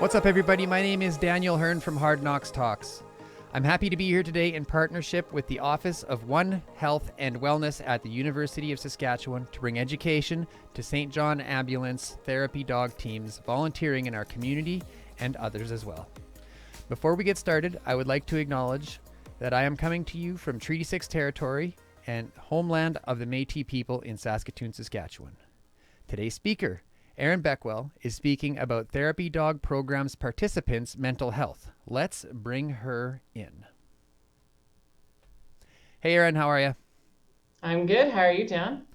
What's up, everybody? My name is Daniel Hearn from Hard Knocks Talks. I'm happy to be here today in partnership with the Office of One Health and Wellness at the University of Saskatchewan to bring education to St. John Ambulance therapy dog teams volunteering in our community and others as well. Before we get started, I would like to acknowledge that I am coming to you from Treaty 6 territory and homeland of the Métis people in Saskatoon, Saskatchewan. Today's speaker, Erin Beckwell, is speaking about Therapy Dog Program's participants' mental health. Let's bring her in. Hey, Erin, how are you? I'm good. How are you, Dan?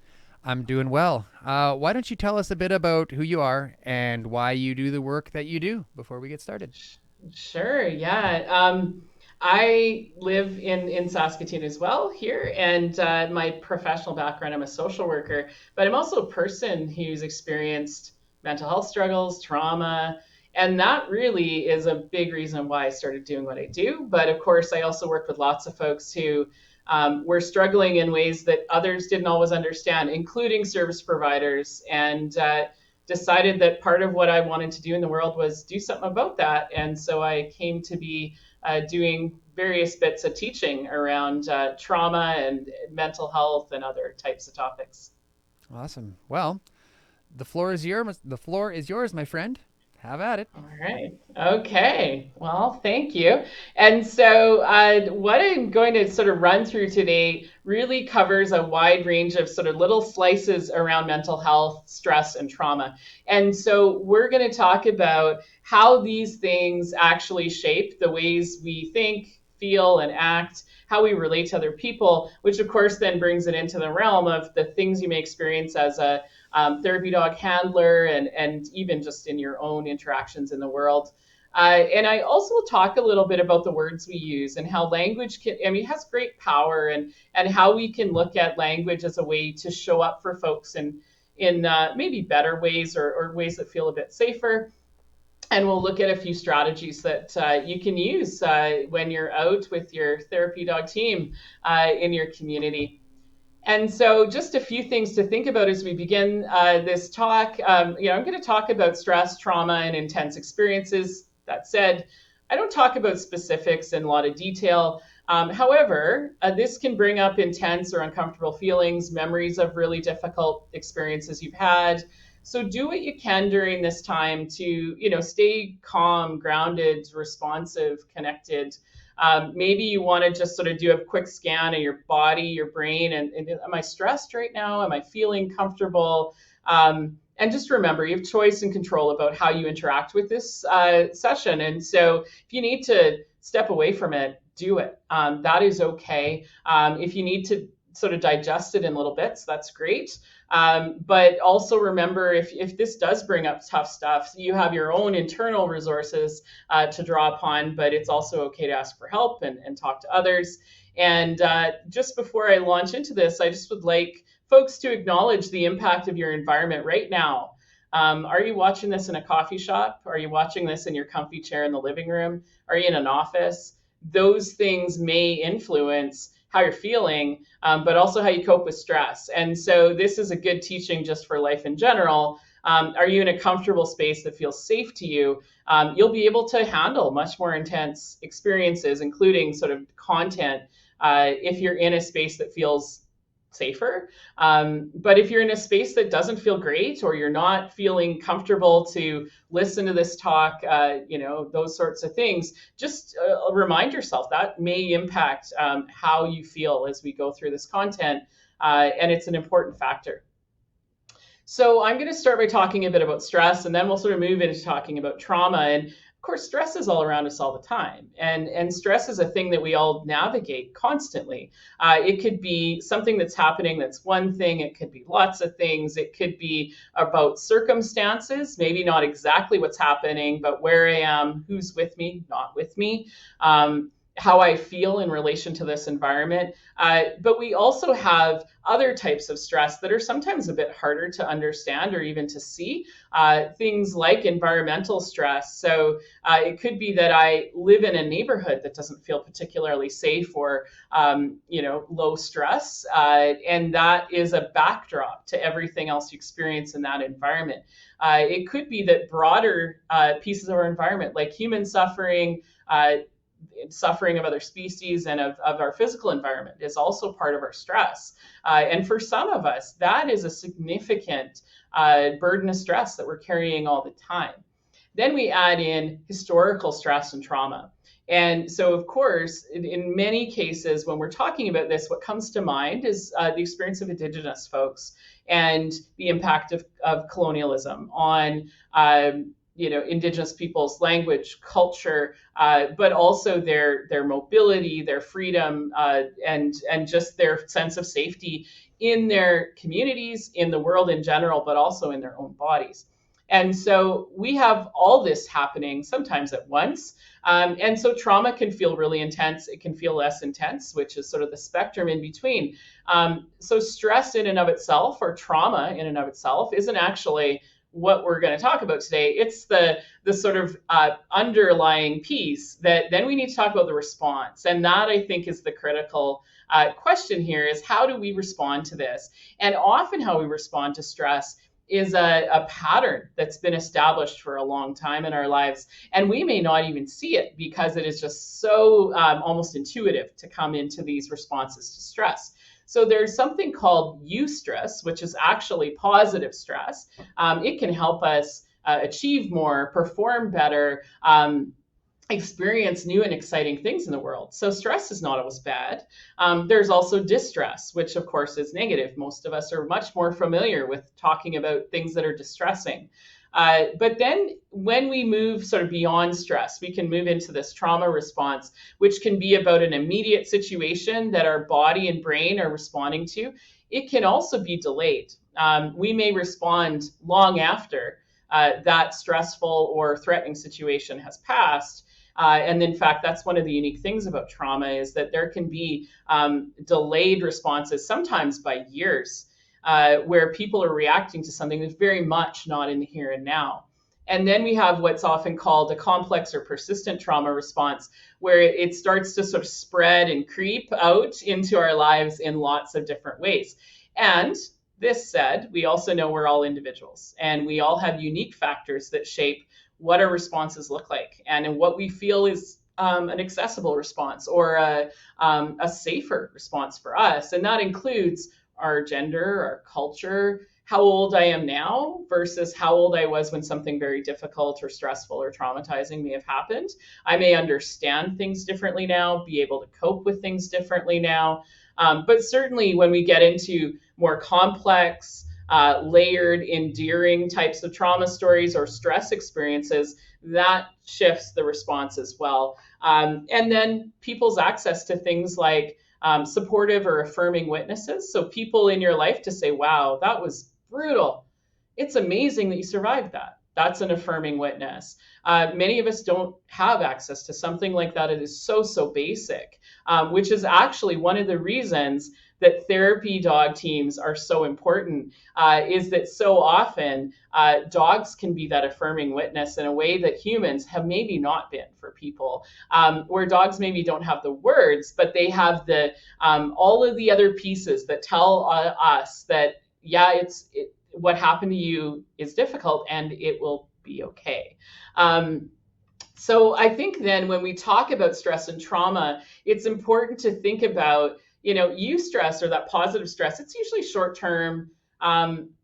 I'm doing well. Why don't you tell us a bit about who you are and why you do the work that you do before we get started? Sure. Yeah. I live in Saskatoon as well here, and my professional background, I'm a social worker, but I'm also a person who's experienced mental health struggles, trauma, and that really is a big reason why I started doing what I do. But of course, I also work with lots of folks who were struggling in ways that others didn't always understand, including service providers, and decided that part of what I wanted to do in the world was do something about that. And so I came to be doing various bits of teaching around trauma and mental health and other types of topics. Awesome. Well, the floor is yours. The floor is yours, my friend. Have at it. All right. Okay. Well, thank you. And so, what I'm going to sort of run through today really covers a wide range of sort of little slices around mental health, stress, and trauma. And so, we're going to talk about how these things actually shape the ways we think, feel, and act, how we relate to other people, which of course then brings it into the realm of the things you may experience as a therapy dog handler, and even just in your own interactions in the world. And I also will talk a little bit about the words we use and how language can, I mean, has great power, and how we can look at language as a way to show up for folks in maybe better ways, or ways that feel a bit safer. And we'll look at a few strategies that you can use when you're out with your therapy dog team in your community. And so, just a few things to think about as we begin this talk. I'm going to talk about stress, trauma, and intense experiences. That said, I don't talk about specifics in a lot of detail. However, this can bring up intense or uncomfortable feelings, memories of really difficult experiences you've had. So do what you can during this time to, stay calm, grounded, responsive, connected. Maybe you want to just sort of do a quick scan of your body, your brain, and am I stressed right now? Am I feeling comfortable? And just remember, you have choice and control about how you interact with this session. And so if you need to step away from it, do it. That is okay. If you need to sort of digest it in little bits, that's great. But also remember, if this does bring up tough stuff, you have your own internal resources to draw upon, but it's also okay to ask for help and talk to others. And just before I launch into this, I just would like folks to acknowledge the impact of your environment right now. Are you watching this in a coffee shop? Are you watching this in your comfy chair in the living room? Are you in an office? Those things may influence how you're feeling, but also how you cope with stress. And so this is a good teaching just for life in general. Are you in a comfortable space that feels safe to you? You'll be able to handle much more intense experiences, including sort of content, if you're in a space that feels safer. But if you're in a space that doesn't feel great, or you're not feeling comfortable to listen to this talk, those sorts of things, just remind yourself that may impact how you feel as we go through this content. And it's an important factor. So I'm going to start by talking a bit about stress, and then we'll sort of move into talking about trauma. And of course, stress is all around us all the time. And stress is a thing that we all navigate constantly. It could be something that's happening that's one thing. It could be lots of things. It could be about circumstances, maybe not exactly what's happening, but where I am, who's with me, not with me. how I feel in relation to this environment. But we also have other types of stress that are sometimes a bit harder to understand or even to see. Things like environmental stress. So it could be that I live in a neighborhood that doesn't feel particularly safe or low stress, and that is a backdrop to everything else you experience in that environment. It could be that broader pieces of our environment, like human suffering, suffering of other species and of our physical environment, is also part of our stress. And for some of us, that is a significant burden of stress that we're carrying all the time. Then we add in historical stress and trauma. And so, of course, in many cases, when we're talking about this, what comes to mind is the experience of Indigenous folks and the impact of colonialism on Indigenous people's language, culture, but also their mobility, their freedom, and just their sense of safety in their communities, in the world in general, but also in their own bodies. And so we have all this happening sometimes at once. And so trauma can feel really intense. It can feel less intense, which is sort of the spectrum in between. So stress in and of itself, or trauma in and of itself, isn't actually what we're going to talk about today. It's the sort of underlying piece that then we need to talk about the response. And that, I think, is the critical question here, is how do we respond to this? And often how we respond to stress is a pattern that's been established for a long time in our lives. And we may not even see it because it is just so almost intuitive to come into these responses to stress. So there's something called eustress, which is actually positive stress. It can help us achieve more, perform better, experience new and exciting things in the world. So stress is not always bad. There's also distress, which of course is negative. Most of us are much more familiar with talking about things that are distressing. But then when we move sort of beyond stress, we can move into this trauma response, which can be about an immediate situation that our body and brain are responding to. It can also be delayed. We may respond long after that stressful or threatening situation has passed. And in fact, that's one of the unique things about trauma, is that there can be delayed responses, sometimes by years, where people are reacting to something that's very much not in the here and now. And then we have what's often called a complex or persistent trauma response, where it starts to sort of spread and creep out into our lives in lots of different ways. And this said, we also know we're all individuals, and we all have unique factors that shape what our responses look like, and what we feel is an accessible response or a safer response for us. And that includes our gender, our culture, how old I am now versus how old I was when something very difficult or stressful or traumatizing may have happened. I may understand things differently now, be able to cope with things differently now. But certainly when we get into more complex, layered, endearing types of trauma stories or stress experiences, that shifts the response as well. And then people's access to things like supportive or affirming witnesses. So people in your life to say, wow, that was brutal. It's amazing that you survived that. That's an affirming witness. Many of us don't have access to something like that. It is so basic, which is actually one of the reasons that therapy dog teams are so important, is that so often dogs can be that affirming witness in a way that humans have maybe not been for people, where dogs maybe don't have the words, but they have the all of the other pieces that tell us that, yeah, what happened to you is difficult and it will be okay. So I think then when we talk about stress and trauma, it's important to think about, eustress, or that positive stress. It's usually short term.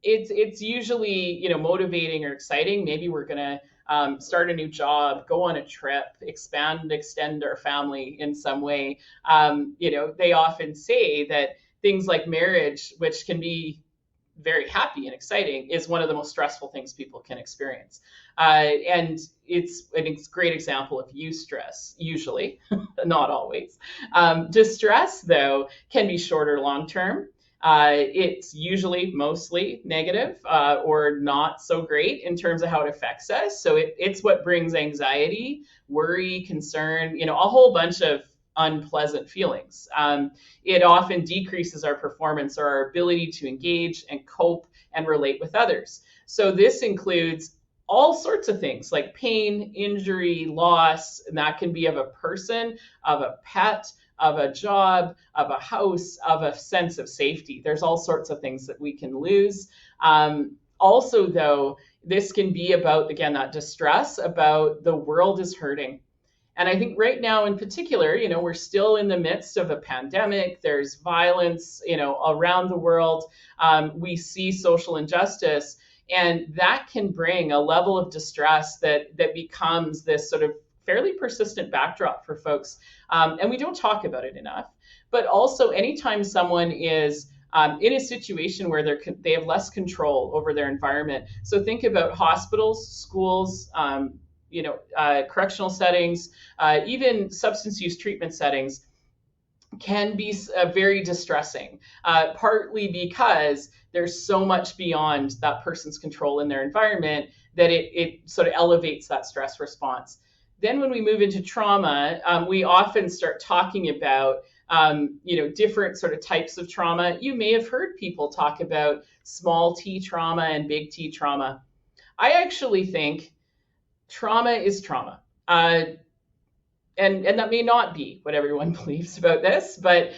It's usually, motivating or exciting. Maybe we're going to start a new job, go on a trip, extend our family in some way. They often say that things like marriage, which can be very happy and exciting, is one of the most stressful things people can experience. And it's a great example of eustress, usually, not always. Distress, though, can be short or long term. It's usually mostly negative or not so great in terms of how it affects us. So it's what brings anxiety, worry, concern, a whole bunch of unpleasant feelings. It often decreases our performance or our ability to engage and cope and relate with others. So this includes all sorts of things like pain, injury, loss, and that can be of a person, of a pet, of a job, of a house, of a sense of safety. There's all sorts of things that we can lose. Also, though, this can be about, again, that distress about the world is hurting. And I think right now in particular, we're still in the midst of a pandemic. There's violence, around the world. We see social injustice, and that can bring a level of distress that becomes this sort of fairly persistent backdrop for folks. And we don't talk about it enough. But also, anytime someone is in a situation where they have less control over their environment. So think about hospitals, schools, correctional settings, even substance use treatment settings can be very distressing, partly because there's so much beyond that person's control in their environment that it sort of elevates that stress response. Then when we move into trauma, we often start talking about different sort of types of trauma. You may have heard people talk about small t trauma and big T trauma. I actually think trauma is trauma. And that may not be what everyone believes about this, but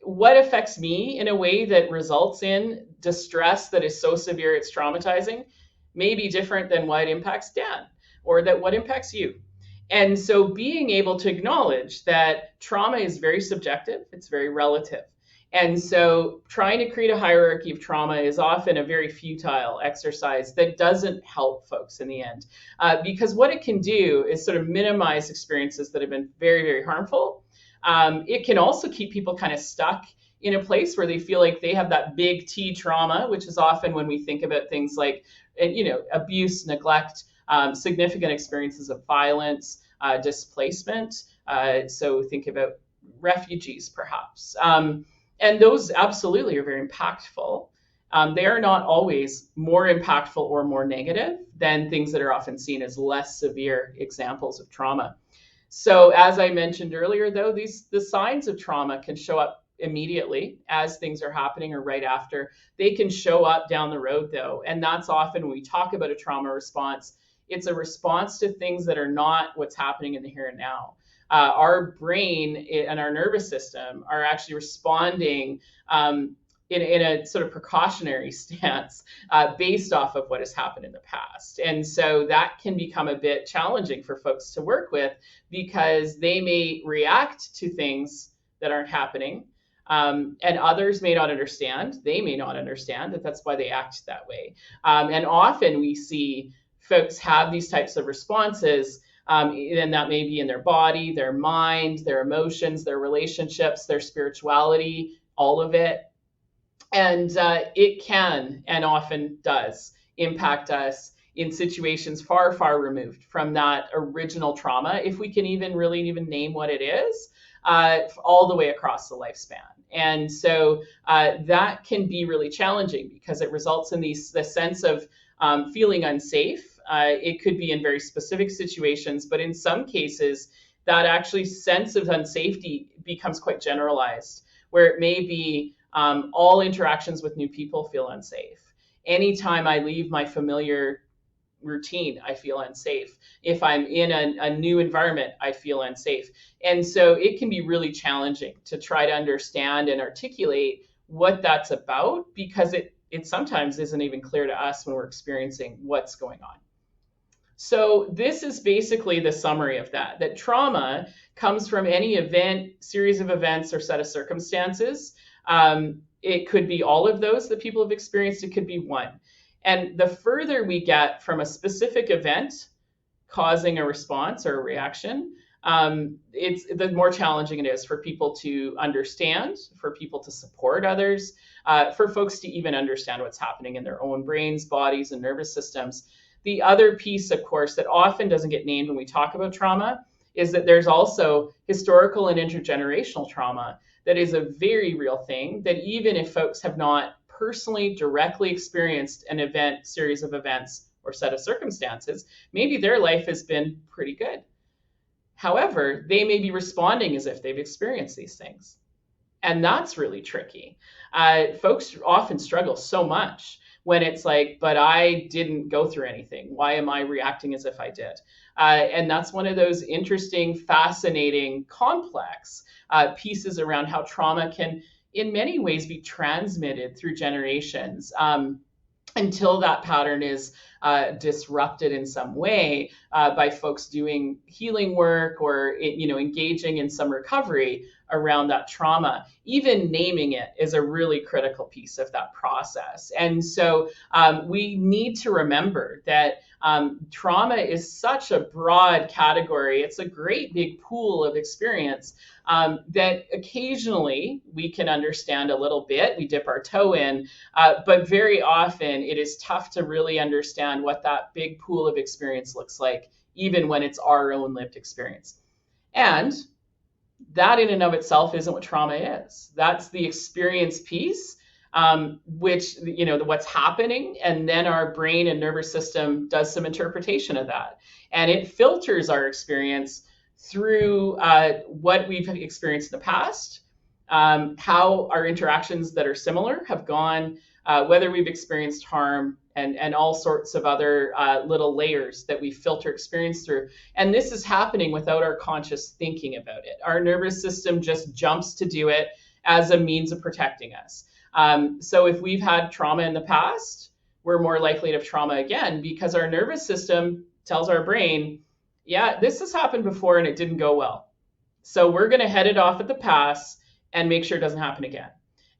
what affects me in a way that results in distress that is so severe it's traumatizing may be different than what impacts Dan or that what impacts you. And so being able to acknowledge that trauma is very subjective, it's very relative. And so trying to create a hierarchy of trauma is often a very futile exercise that doesn't help folks in the end. Because what it can do is sort of minimize experiences that have been very, very harmful. It can also keep people kind of stuck in a place where they feel like they have that big T trauma, which is often when we think about things like, abuse, neglect, significant experiences of violence, displacement. So think about refugees, perhaps. And those absolutely are very impactful. They are not always more impactful or more negative than things that are often seen as less severe examples of trauma. So as I mentioned earlier, though, the signs of trauma can show up immediately as things are happening or right after. They can show up down the road, though. And that's often when we talk about a trauma response, it's a response to things that are not what's happening in the here and now. Our brain and our nervous system are actually responding in a sort of precautionary stance based off of what has happened in the past. And so that can become a bit challenging for folks to work with because they may react to things that aren't happening. And others may not understand. They may not understand that that's why they act that way. And often we see folks have these types of responses. And that may be in their body, their mind, their emotions, their relationships, their spirituality, all of it. And it can and often does impact us in situations far, far removed from that original trauma, if we can even name what it is, all the way across the lifespan. And so that can be really challenging because it results in the sense of feeling unsafe. It could be in very specific situations, but in some cases, that actually sense of unsafety becomes quite generalized, where it may be all interactions with new people feel unsafe. Anytime I leave my familiar routine, I feel unsafe. If I'm in a new environment, I feel unsafe. And so it can be really challenging to try to understand and articulate what that's about because it sometimes isn't even clear to us when we're experiencing what's going on. So this is basically the summary of that trauma comes from any event, series of events, or set of circumstances. It could be all of those that people have experienced. It could be one. And the further we get from a specific event causing a response or a reaction, it's the more challenging it is for people to understand, for people to support others, for folks to even understand what's happening in their own brains, bodies, and nervous systems. The other piece, of course, that often doesn't get named when we talk about trauma is that there's also historical and intergenerational trauma that is a very real thing that even if folks have not personally directly experienced an event, series of events, or set of circumstances, maybe their life has been pretty good. However, they may be responding as if they've experienced these things. And that's really tricky. Folks often struggle so much when it's like, but I didn't go through anything. Why am I reacting as if I did? And that's one of those interesting, fascinating, complex pieces around how trauma can, in many ways, be transmitted through generations. Until that pattern is disrupted in some way by folks doing healing work or engaging in some recovery around that trauma. Even naming it is a really critical piece of that process. And so we need to remember that trauma is such a broad category. It's a great big pool of experience that occasionally we can understand a little bit. We dip our toe in, but very often it is tough to really understand what that big pool of experience looks like, even when it's our own lived experience. And that in and of itself isn't what trauma is. That's the experience piece, which, what's happening. And then our brain and nervous system does some interpretation of that. And it filters our experience through what we've experienced in the past, how our interactions that are similar have gone, whether we've experienced harm, and all sorts of other little layers that we filter experience through. And this is happening without our conscious thinking about it. Our nervous system just jumps to do it as a means of protecting us. So if we've had trauma in the past, we're more likely to have trauma again because our nervous system tells our brain, yeah, this has happened before and it didn't go well. So we're going to head it off at the pass and make sure it doesn't happen again.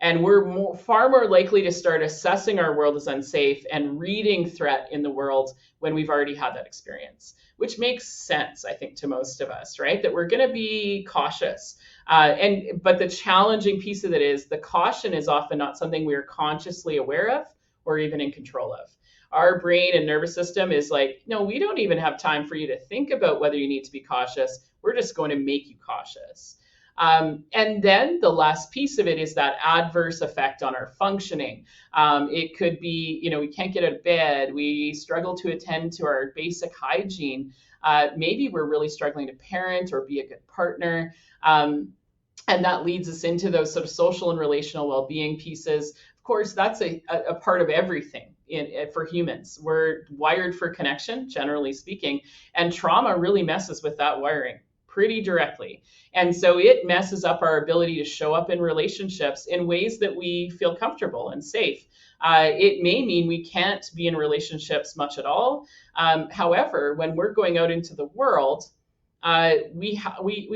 And we're far more likely to start assessing our world as unsafe and reading threat in the world when we've already had that experience, which makes sense, I think, to most of us, right? That we're going to be cautious. But the challenging piece of it is the caution is often not something we're consciously aware of or even in control of. Our brain and nervous system is like, no, we don't even have time for you to think about whether you need to be cautious. We're just going to make you cautious. And then the last piece of it is that adverse effect on our functioning. It could be, we can't get out of bed. We struggle to attend to our basic hygiene. Maybe we're really struggling to parent or be a good partner. And that leads us into those sort of social and relational well-being pieces. Of course, that's a part of everything for humans. We're wired for connection, generally speaking, and trauma really messes with that wiring pretty directly. And so it messes up our ability to show up in relationships in ways that we feel comfortable and safe. It may mean we can't be in relationships much at all. However, when we're going out into the world, we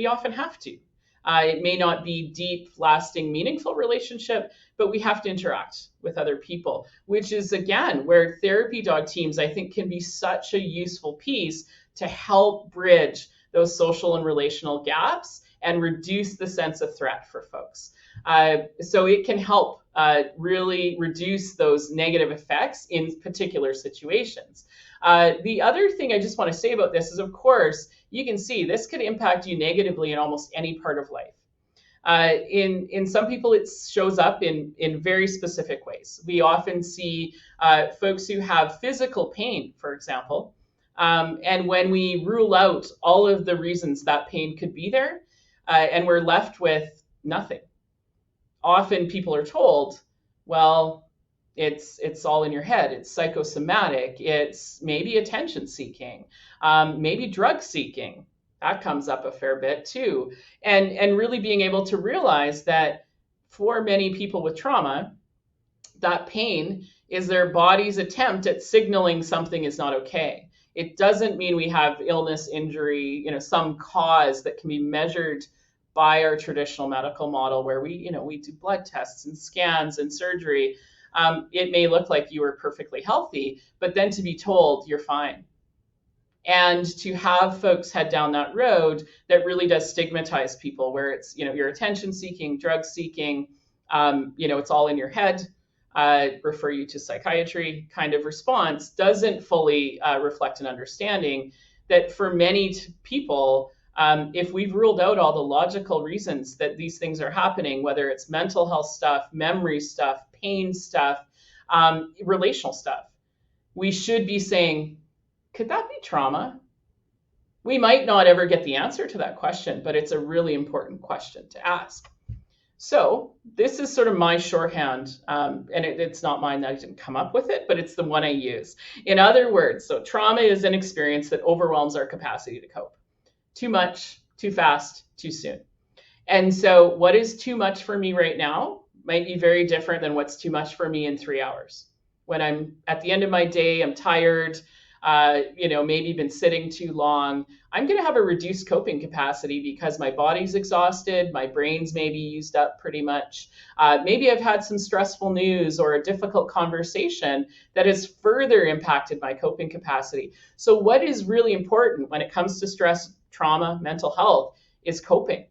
often have to. It may not be deep, lasting, meaningful relationship, but we have to interact with other people, which is, again, where therapy dog teams, I think, can be such a useful piece to help bridge those social and relational gaps and reduce the sense of threat for folks. So it can help really reduce those negative effects in particular situations. The other thing I just want to say about this is, of course, you can see this could impact you negatively in almost any part of life. In some people, it shows up in very specific ways. We often see folks who have physical pain, for example, and when we rule out all of the reasons that pain could be there, and we're left with nothing, often people are told, well, it's all in your head. It's psychosomatic. It's maybe attention seeking, maybe drug seeking. That comes up a fair bit too. And really being able to realize that for many people with trauma, that pain is their body's attempt at signaling something is not okay. It doesn't mean we have illness, injury, some cause that can be measured by our traditional medical model where we do blood tests and scans and surgery. It may look like you were perfectly healthy, but then to be told you're fine. And to have folks head down that road that really does stigmatize people where it's, you're attention seeking, drug seeking, it's all in your head, refer you to psychiatry kind of response doesn't fully reflect an understanding that for many people, if we've ruled out all the logical reasons that these things are happening, whether it's mental health stuff, memory stuff, pain stuff, relational stuff, we should be saying, could that be trauma? We might not ever get the answer to that question, but it's a really important question to ask. So this is sort of my shorthand, and it's not mine, I didn't come up with it, but it's the one I use. In other words, so trauma is an experience that overwhelms our capacity to cope. Too much, too fast, too soon. And so what is too much for me right now might be very different than what's too much for me in 3 hours. When I'm at the end of my day, I'm tired, maybe been sitting too long, I'm going to have a reduced coping capacity because my body's exhausted, my brain's maybe used up pretty much. Maybe I've had some stressful news or a difficult conversation that has further impacted my coping capacity. So what is really important when it comes to stress, trauma, mental health is coping.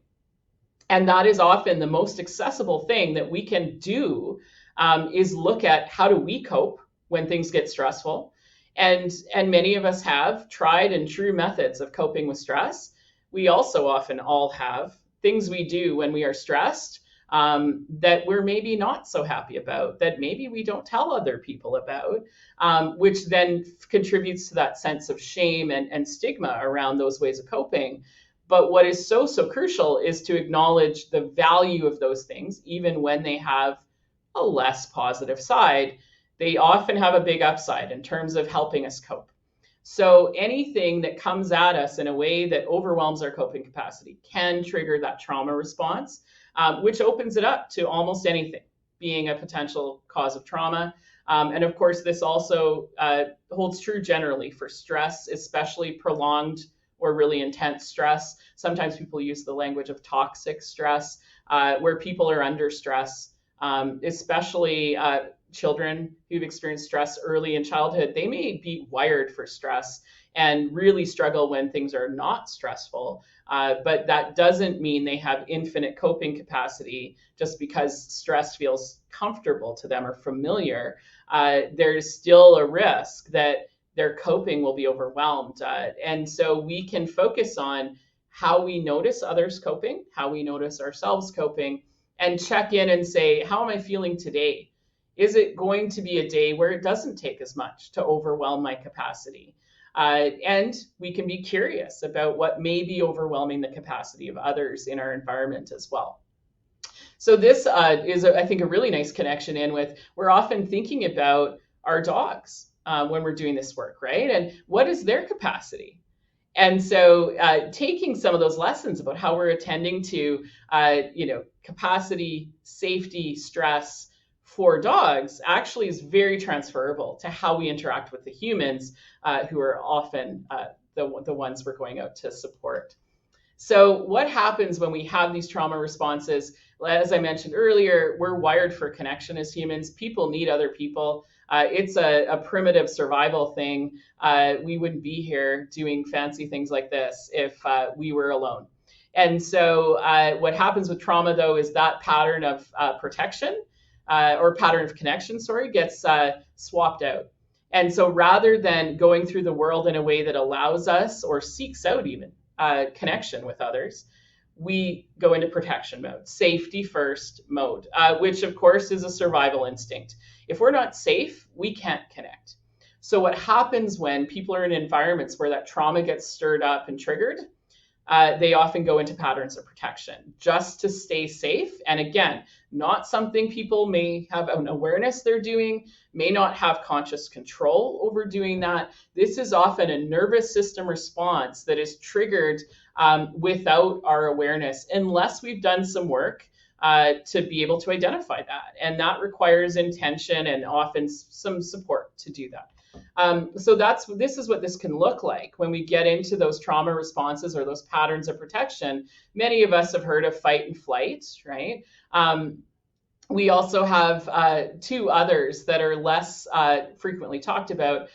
And that is often the most accessible thing that we can do, is look at how do we cope when things get stressful. And many of us have tried and true methods of coping with stress. We also often all have things we do when we are stressed, that we're maybe not so happy about, that maybe we don't tell other people about, which then contributes to that sense of shame and stigma around those ways of coping. But what is so, so crucial is to acknowledge the value of those things, even when they have a less positive side. They often have a big upside in terms of helping us cope. So anything that comes at us in a way that overwhelms our coping capacity can trigger that trauma response, which opens it up to almost anything being a potential cause of trauma. And of course, this also holds true generally for stress, especially prolonged or really intense stress. Sometimes people use the language of toxic stress, where people are under stress, especially children who've experienced stress early in childhood. They may be wired for stress and really struggle when things are not stressful. But that doesn't mean they have infinite coping capacity just because stress feels comfortable to them or familiar. There's still a risk that their coping will be overwhelmed. And so we can focus on how we notice others coping, how we notice ourselves coping, and check in and say, how am I feeling today? Is it going to be a day where it doesn't take as much to overwhelm my capacity? And we can be curious about what may be overwhelming the capacity of others in our environment as well. So this is, I think, a really nice connection in with, we're often thinking about our dogs when we're doing this work, right? And what is their capacity? And so taking some of those lessons about how we're attending to, capacity, safety, stress for dogs actually is very transferable to how we interact with the humans, who are often the ones we're going out to support. So what happens when we have these trauma responses? As I mentioned earlier, we're wired for connection as humans. People need other people. It's a primitive survival thing. We wouldn't be here doing fancy things like this if we were alone. And so what happens with trauma, though, is that pattern of protection, or pattern of connection, gets swapped out. And so rather than going through the world in a way that allows us or seeks out even connection with others, we go into protection mode, safety first mode, which of course is a survival instinct. If we're not safe, we can't connect. So what happens when people are in environments where that trauma gets stirred up and triggered, they often go into patterns of protection just to stay safe. And again, not something people may have an awareness they're doing, may not have conscious control over doing that. This is often a nervous system response that is triggered without our awareness, unless we've done some work to be able to identify that. And that requires intention and often some support to do that. So this is what this can look like when we get into those trauma responses or those patterns of protection. Many of us have heard of fight and flight, right? We also have two others that are less frequently talked about.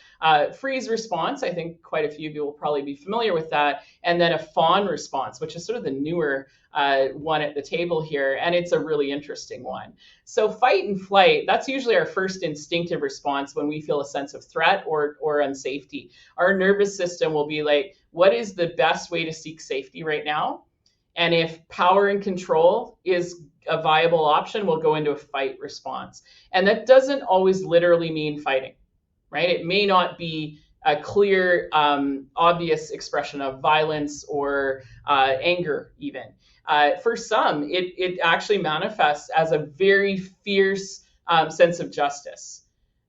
Freeze response, I think quite a few of you will probably be familiar with that. And then a fawn response, which is sort of the newer one at the table here. And it's a really interesting one. So fight and flight, that's usually our first instinctive response when we feel a sense of threat or unsafety. Our nervous system will be like, what is the best way to seek safety right now? And if power and control is a viable option, we'll go into a fight response. And that doesn't always literally mean fighting, right? It may not be a clear, obvious expression of violence or anger, even. For some, it actually manifests as a very fierce sense of justice,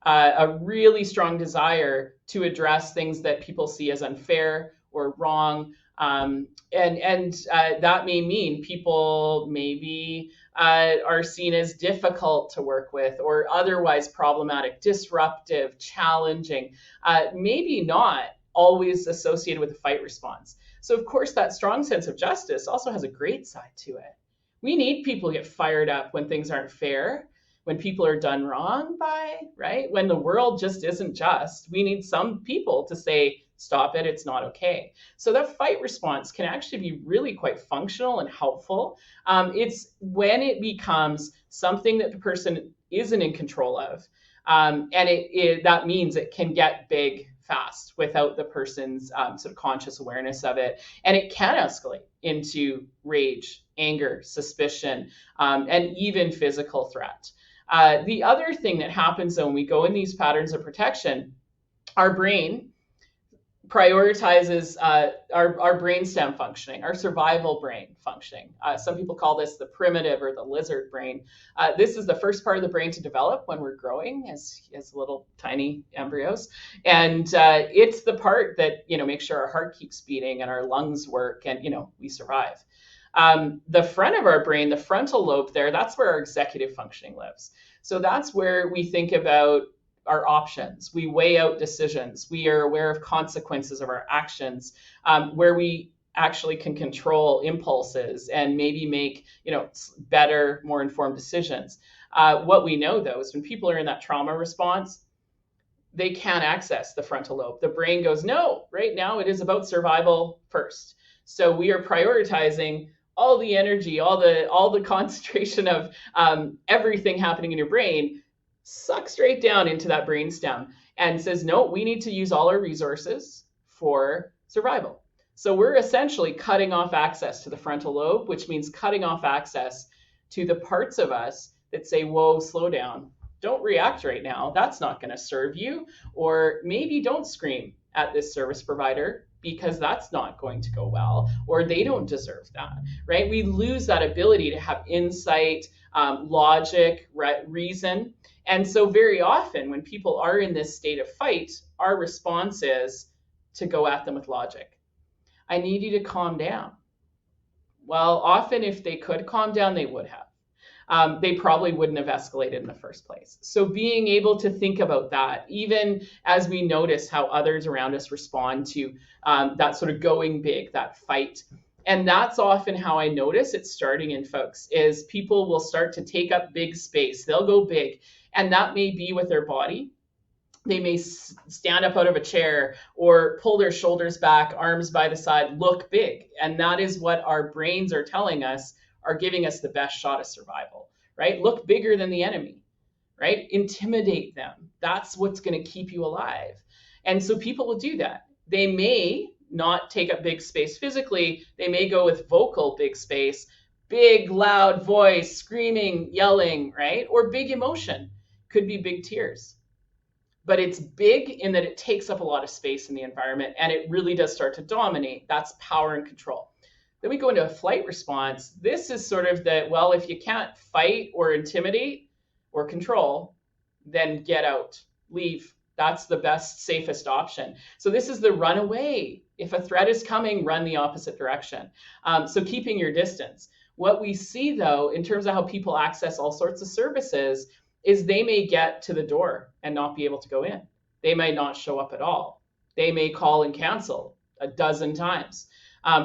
a really strong desire to address things that people see as unfair or wrong. And that may mean people maybe are seen as difficult to work with or otherwise problematic, disruptive, challenging, maybe not always associated with a fight response. So, of course, that strong sense of justice also has a great side to it. We need people to get fired up when things aren't fair, when people are done wrong by, right? When the world just isn't just. We need some people to say, stop it, it's not okay. So that fight response can actually be really quite functional and helpful. It's when it becomes something that the person isn't in control of. And that means it can get big fast without the person's sort of conscious awareness of it. And it can escalate into rage, anger, suspicion, and even physical threat. The other thing that happens when we go in these patterns of protection, our brain prioritizes our brainstem functioning, our survival brain functioning. Some people call this the primitive or the lizard brain. This is the first part of the brain to develop when we're growing as little tiny embryos, and it's the part that makes sure our heart keeps beating and our lungs work, and we survive. The front of our brain, the frontal lobe there, that's where our executive functioning lives. So that's where we think about our options. We weigh out decisions. We are aware of consequences of our actions, where we actually can control impulses and maybe make better, more informed decisions. What we know, though, is when people are in that trauma response, they can't access the frontal lobe. The brain goes, no, right now it is about survival first. So we are prioritizing all the energy, all the concentration of everything happening in your brain, sucks straight down into that brainstem and says, no, we need to use all our resources for survival. So we're essentially cutting off access to the frontal lobe, which means cutting off access to the parts of us that say, whoa, slow down. Don't react right now. That's not going to serve you. Or maybe don't scream at this service provider because that's not going to go well, or they don't deserve that, right? We lose that ability to have insight, logic, reason. And so very often when people are in this state of fight, our response is to go at them with logic. I need you to calm down. Well, often if they could calm down, they would have. They probably wouldn't have escalated in the first place. So being able to think about that, even as we notice how others around us respond to that sort of going big, that fight. And that's often how I notice it's starting in folks, is people will start to take up big space. They'll go big. And that may be with their body. They may stand up out of a chair or pull their shoulders back, arms by the side, look big. And that is what our brains are telling us, are giving us the best shot of survival, right? Look bigger than the enemy, right? Intimidate them. That's what's going to keep you alive. And so people will do that. They may not take up big space physically. They may go with vocal big space, big, loud voice, screaming, yelling, right? Or big emotion. Could be big tears. But it's big in that it takes up a lot of space in the environment, and it really does start to dominate. That's power and control. Then we go into a flight response. This is sort of the, well, if you can't fight or intimidate or control, then get out, leave. That's the best, safest option. So this is the run away. If a threat is coming, run the opposite direction. So keeping your distance. What we see, though, in terms of how people access all sorts of services, is they may get to the door and not be able to go in. They may not show up at all. They may call and cancel a dozen times.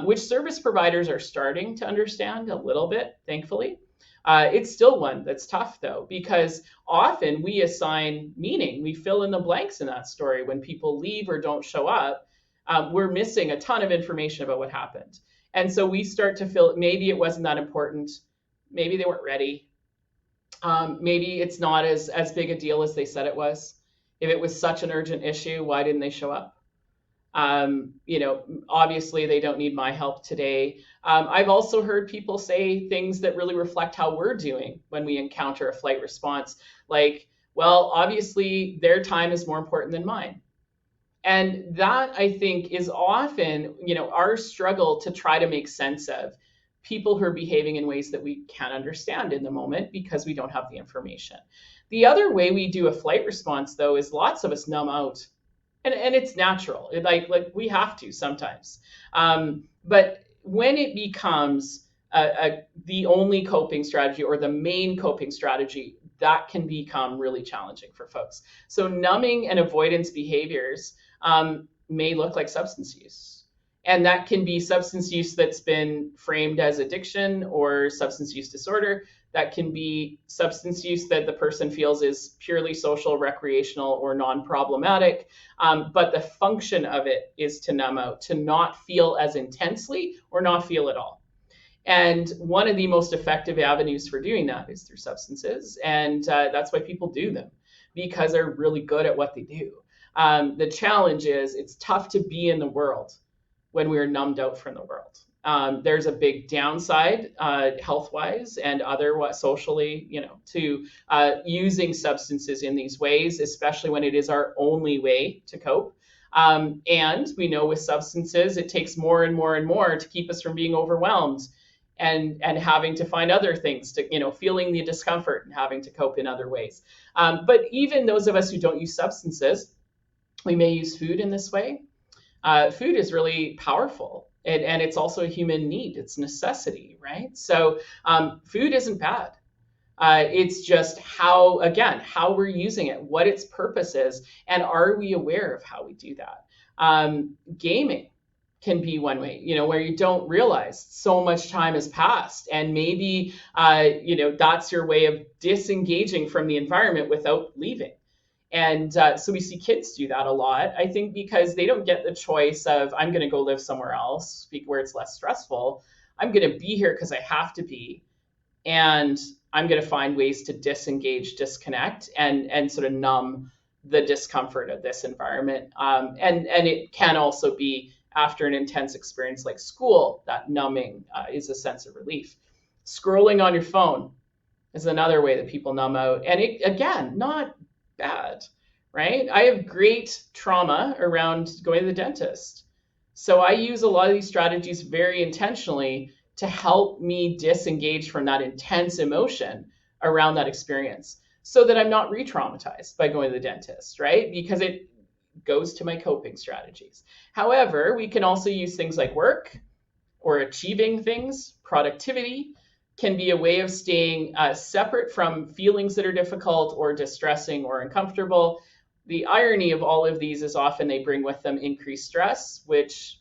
Which service providers are starting to understand a little bit, thankfully. It's still one that's tough, though, because often we assign meaning. We fill in the blanks in that story. When people leave or don't show up, we're missing a ton of information about what happened. And so we start to feel maybe it wasn't that important. Maybe they weren't ready. Maybe it's not as big a deal as they said it was. If it was such an urgent issue, why didn't they show up? Obviously they don't need my help today. I've also heard people say things that really reflect how we're doing when we encounter a flight response, like, well, obviously their time is more important than mine. And that, I think, is often, our struggle to try to make sense of people who are behaving in ways that we can't understand in the moment because we don't have the information. The other way we do a flight response, though, is lots of us numb out, and it's natural. Like we have to sometimes. But when it becomes the only coping strategy or the main coping strategy, that can become really challenging for folks. So numbing and avoidance behaviors may look like substance use. And that can be substance use that's been framed as addiction or substance use disorder. That can be substance use that the person feels is purely social, recreational, or non-problematic. But the function of it is to numb out, to not feel as intensely or not feel at all. And one of the most effective avenues for doing that is through substances. And that's why people do them, because they're really good at what they do. The challenge is it's tough to be in the world when we're numbed out from the world. There's a big downside, health-wise and otherwise socially, to using substances in these ways, especially when it is our only way to cope. And we know with substances, it takes more and more and more to keep us from being overwhelmed and having to find other things to, feeling the discomfort and having to cope in other ways. But even those of us who don't use substances, we may use food in this way. Food is really powerful, and it's also a human need. It's necessity, right? So food isn't bad. It's just how we're using it, what its purpose is, and are we aware of how we do that? Gaming can be one way, where you don't realize so much time has passed, and maybe, that's your way of disengaging from the environment without leaving. And so we see kids do that a lot, I think, because they don't get the choice of, I'm going to go live somewhere else where it's less stressful. I'm going to be here because I have to be. And I'm going to find ways to disengage, disconnect, and sort of numb the discomfort of this environment. And it can also be after an intense experience like school, that numbing is a sense of relief. Scrolling on your phone is another way that people numb out. And it, again, not bad, right? I have great trauma around going to the dentist. So I use a lot of these strategies very intentionally to help me disengage from that intense emotion around that experience so that I'm not re-traumatized by going to the dentist, right? Because it goes to my coping strategies. However, we can also use things like work or achieving things, productivity, can be a way of staying separate from feelings that are difficult or distressing or uncomfortable. The irony of all of these is often they bring with them increased stress, which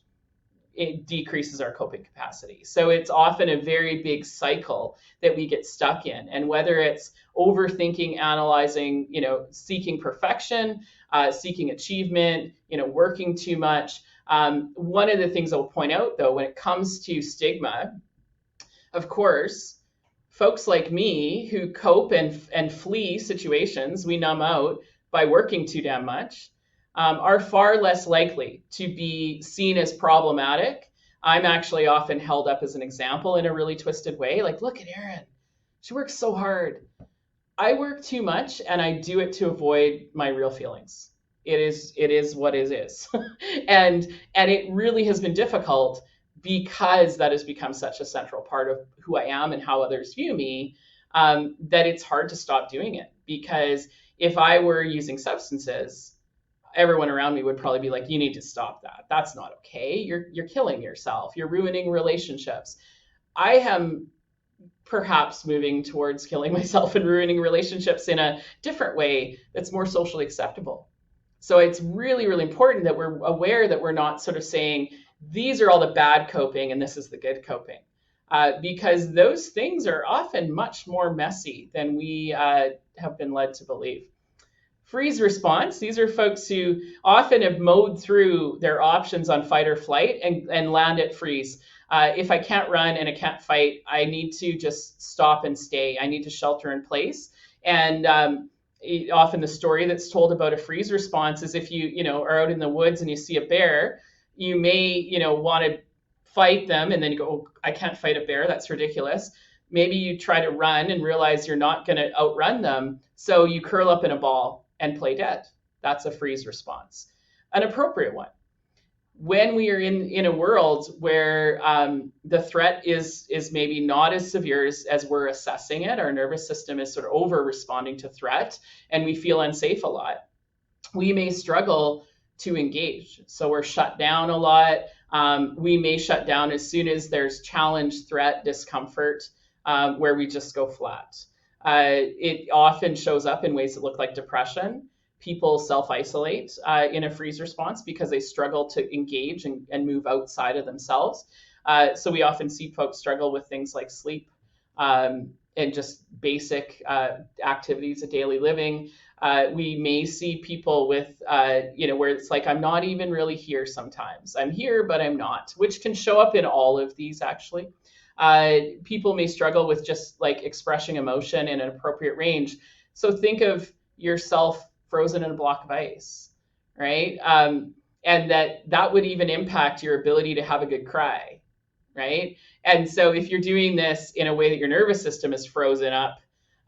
it decreases our coping capacity. So it's often a very big cycle that we get stuck in. And whether it's overthinking, analyzing, seeking perfection, seeking achievement, working too much. One of the things I'll point out, though, when it comes to stigma, of course, folks like me who cope and flee situations, we numb out by working too damn much, are far less likely to be seen as problematic. I'm actually often held up as an example in a really twisted way. Like, look at Erin. She works so hard. I work too much, and I do it to avoid my real feelings. It is what it is. and it really has been difficult because that has become such a central part of who I am and how others view me, that it's hard to stop doing it. Because if I were using substances, everyone around me would probably be like, you need to stop that. That's not okay. You're killing yourself. You're ruining relationships. I am perhaps moving towards killing myself and ruining relationships in a different way that's more socially acceptable. So it's really, really important that we're aware that we're not sort of saying, these are all the bad coping and this is the good coping. Because those things are often much more messy than we have been led to believe. Freeze response, these are folks who often have mowed through their options on fight or flight and land at freeze. If I can't run and I can't fight, I need to just stop and stay. I need to shelter in place. And often the story that's told about a freeze response is if you are out in the woods and you see a bear, you may want to fight them and then you go, oh, I can't fight a bear. That's ridiculous. Maybe you try to run and realize you're not going to outrun them. So you curl up in a ball and play dead. That's a freeze response. an appropriate one. When we are in a world where the threat is maybe not as severe as we're assessing it, our nervous system is sort of over responding to threat, and we feel unsafe a lot, we may struggle to engage. So we're shut down a lot. We may shut down as soon as there's challenge, threat, discomfort, where we just go flat. It often shows up in ways that look like depression. People self isolate in a freeze response because they struggle to engage and move outside of themselves. So we often see folks struggle with things like sleep and just basic activities of daily living. We may see people with, where it's like, I'm not even really here sometimes. I'm here, but I'm not, which can show up in all of these actually. People may struggle with just like expressing emotion in an appropriate range. So think of yourself frozen in a block of ice, right? And that would even impact your ability to have a good cry, right? And so if you're doing this in a way that your nervous system is frozen up,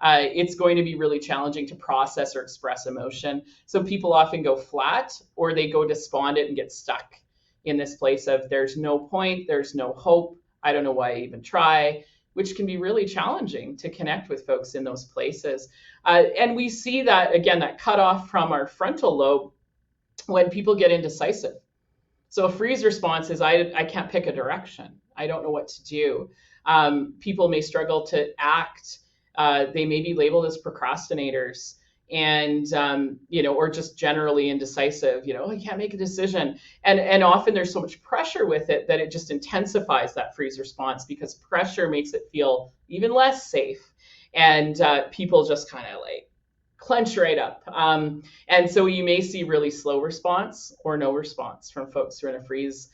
it's going to be really challenging to process or express emotion. So people often go flat or they go despondent and get stuck in this place of there's no point, there's no hope, I don't know why I even try, which can be really challenging to connect with folks in those places. And we see that, again, that cutoff from our frontal lobe when people get indecisive. So a freeze response is I can't pick a direction. I don't know what to do. People may struggle to act. They may be labeled as procrastinators and, or just generally indecisive, I can't make a decision. And often there's so much pressure with it that it just intensifies that freeze response because pressure makes it feel even less safe. And people just kind of like clench right up. And so you may see really slow response or no response from folks who are in a freeze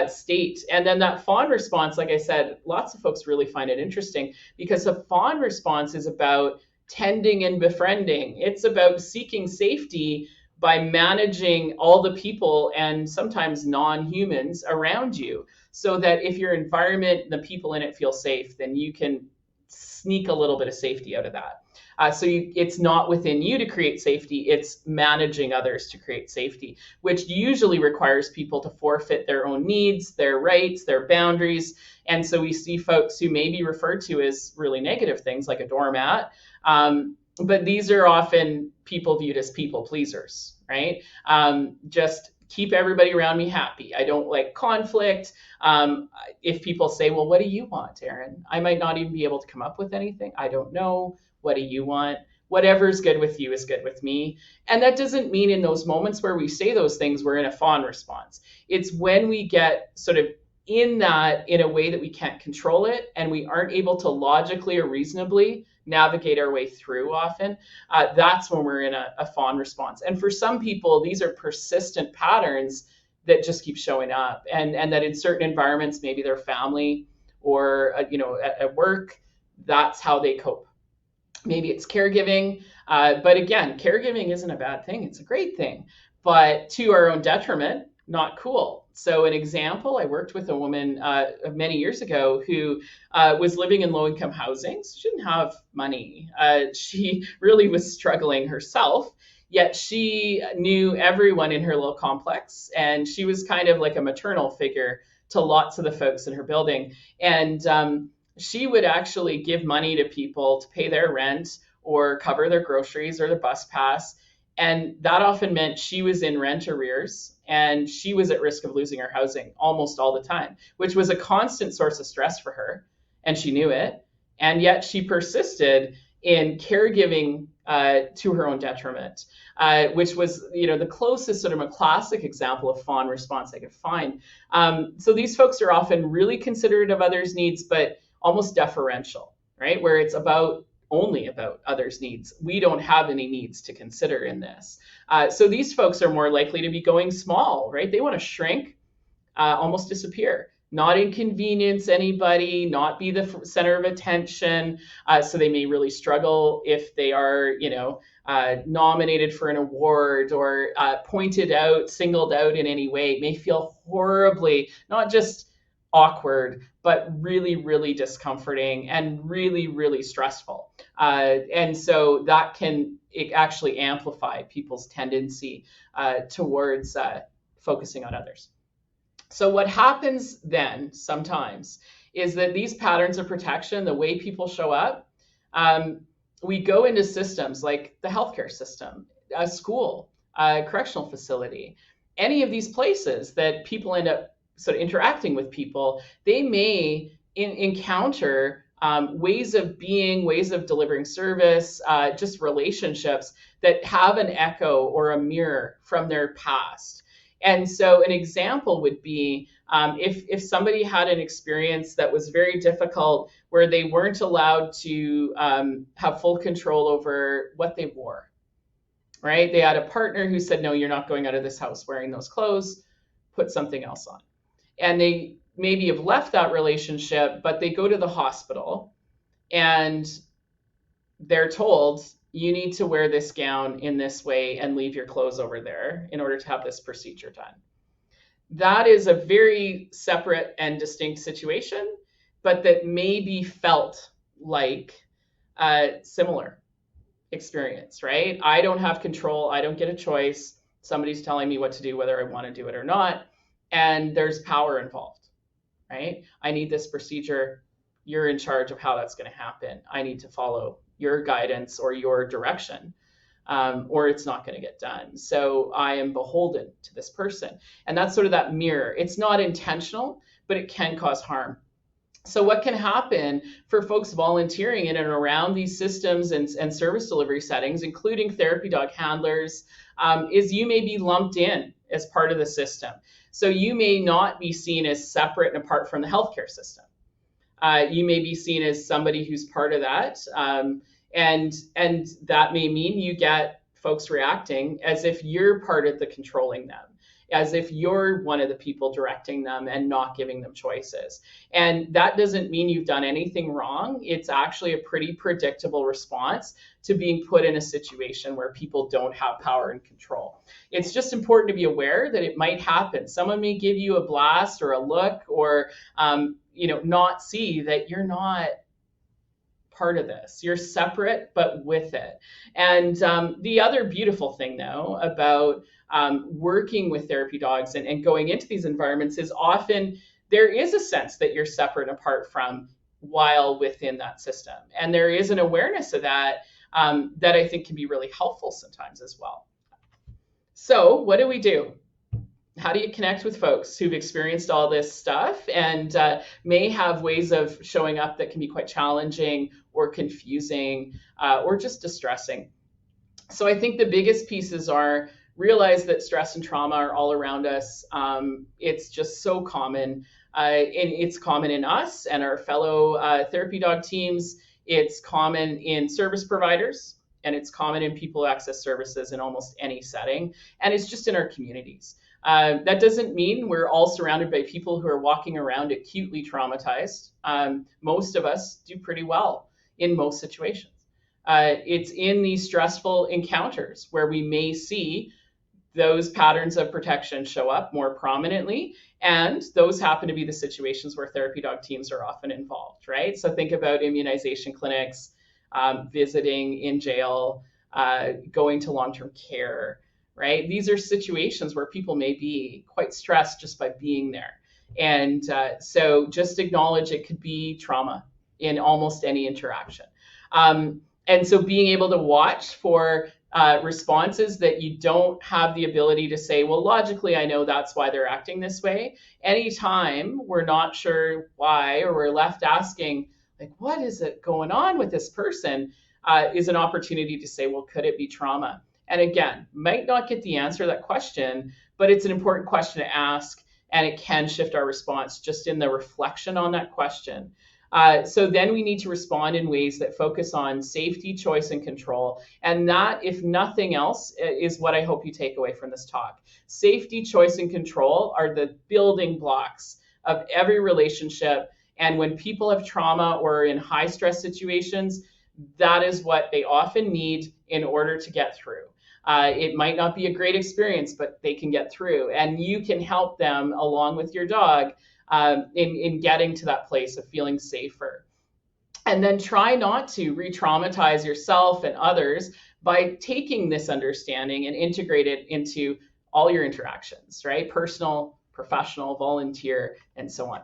state. And then that fawn response, like I said, lots of folks really find it interesting because the fawn response is about tending and befriending. It's about seeking safety by managing all the people and sometimes non-humans around you so that if your environment, the people in it feel safe, then you can sneak a little bit of safety out of that. It's not within you to create safety, it's managing others to create safety, which usually requires people to forfeit their own needs, their rights, their boundaries. And so we see folks who may be referred to as really negative things like a doormat. But these are often people viewed as people pleasers, right? Just keep everybody around me happy. I don't like conflict. If people say, well, what do you want, Erin? I might not even be able to come up with anything. I don't know. What do you want? Whatever's good with you is good with me. And that doesn't mean in those moments where we say those things, we're in a fawn response. It's when we get sort of in that in a way that we can't control it and we aren't able to logically or reasonably navigate our way through often, that's when we're in a fawn response. And for some people, these are persistent patterns that just keep showing up and that in certain environments, maybe their family or, at work, that's how they cope. Maybe it's caregiving. But again, caregiving isn't a bad thing. It's a great thing, but to our own detriment, not cool. So an example, I worked with a woman many years ago who was living in low-income housing. So she didn't have money. She really was struggling herself, yet she knew everyone in her little complex. And she was kind of like a maternal figure to lots of the folks in her building. And she would actually give money to people to pay their rent or cover their groceries or their bus pass. And that often meant she was in rent arrears and she was at risk of losing her housing almost all the time, which was a constant source of stress for her. And she knew it. And yet she persisted in caregiving to her own detriment, which was, the closest sort of a classic example of fawn response I could find. So these folks are often really considerate of others' needs, but almost deferential, right? Where it's only about others' needs. We don't have any needs to consider in this. So these folks are more likely to be going small, right? They want to shrink, almost disappear, not inconvenience anybody, not be the center of attention. So they may really struggle if they are, nominated for an award or pointed out, singled out in any way. It may feel horribly, not just awkward, but really, really discomforting and really, really stressful. And so that can actually amplify people's tendency towards focusing on others. So what happens then sometimes is that these patterns of protection, the way people show up, we go into systems like the healthcare system, a school, a correctional facility, any of these places that people end up sort of interacting with people, they may encounter ways of being, ways of delivering service, just relationships that have an echo or a mirror from their past. And so an example would be if somebody had an experience that was very difficult where they weren't allowed to have full control over what they wore, right? They had a partner who said, no, you're not going out of this house wearing those clothes, put something else on. And they maybe have left that relationship, but they go to the hospital and they're told, you need to wear this gown in this way and leave your clothes over there in order to have this procedure done. That is a very separate and distinct situation, but that may be felt like a similar experience, right? I don't have control. I don't get a choice. Somebody's telling me what to do, whether I want to do it or not. And there's power involved, right? I need this procedure. You're in charge of how that's going to happen. I need to follow your guidance or your direction, or it's not going to get done. So I am beholden to this person. And that's sort of that mirror. It's not intentional, but it can cause harm. So what can happen for folks volunteering in and around these systems and service delivery settings, including therapy dog handlers, is you may be lumped in as part of the system. So you may not be seen as separate and apart from the healthcare system. You may be seen as somebody who's part of that. And that may mean you get folks reacting as if you're part of the controlling them, as if you're one of the people directing them and not giving them choices. And that doesn't mean you've done anything wrong. It's actually a pretty predictable response to being put in a situation where people don't have power and control. It's just important to be aware that it might happen. Someone may give you a blast or a look or, not see that you're not part of this. You're separate, but with it. And the other beautiful thing, though, about working with therapy dogs and going into these environments is often there is a sense that you're separate and apart from while within that system. And there is an awareness of that that I think can be really helpful sometimes as well. So what do we do? How do you connect with folks who've experienced all this stuff and may have ways of showing up that can be quite challenging or confusing or just distressing? So I think the biggest pieces are realize that stress and trauma are all around us. It's just so common. And it's common in us and our fellow therapy dog teams. It's common in service providers, and it's common in people who access services in almost any setting. And it's just in our communities. That doesn't mean we're all surrounded by people who are walking around acutely traumatized. Most of us do pretty well in most situations. It's in these stressful encounters where we may see those patterns of protection show up more prominently. And those happen to be the situations where therapy dog teams are often involved, right? So think about immunization clinics, visiting in jail, going to long-term care, right? These are situations where people may be quite stressed just by being there. And so just acknowledge it could be trauma in almost any interaction. And so being able to watch for responses that you don't have the ability to say, well, logically, I know that's why they're acting this way. Anytime we're not sure why, or we're left asking, like, what is it going on with this person, is an opportunity to say, well, could it be trauma? And again, might not get the answer to that question, but it's an important question to ask, and it can shift our response just in the reflection on that question. So then we need to respond in ways that focus on safety, choice, and control. And that, if nothing else, is what I hope you take away from this talk. Safety, choice, and control are the building blocks of every relationship. And when people have trauma or are in high stress situations, that is what they often need in order to get through. It might not be a great experience, but they can get through. And you can help them along with your dog in getting to that place of feeling safer. And then try not to re-traumatize yourself and others by taking this understanding and integrate it into all your interactions, right? Personal, professional, volunteer, and so on.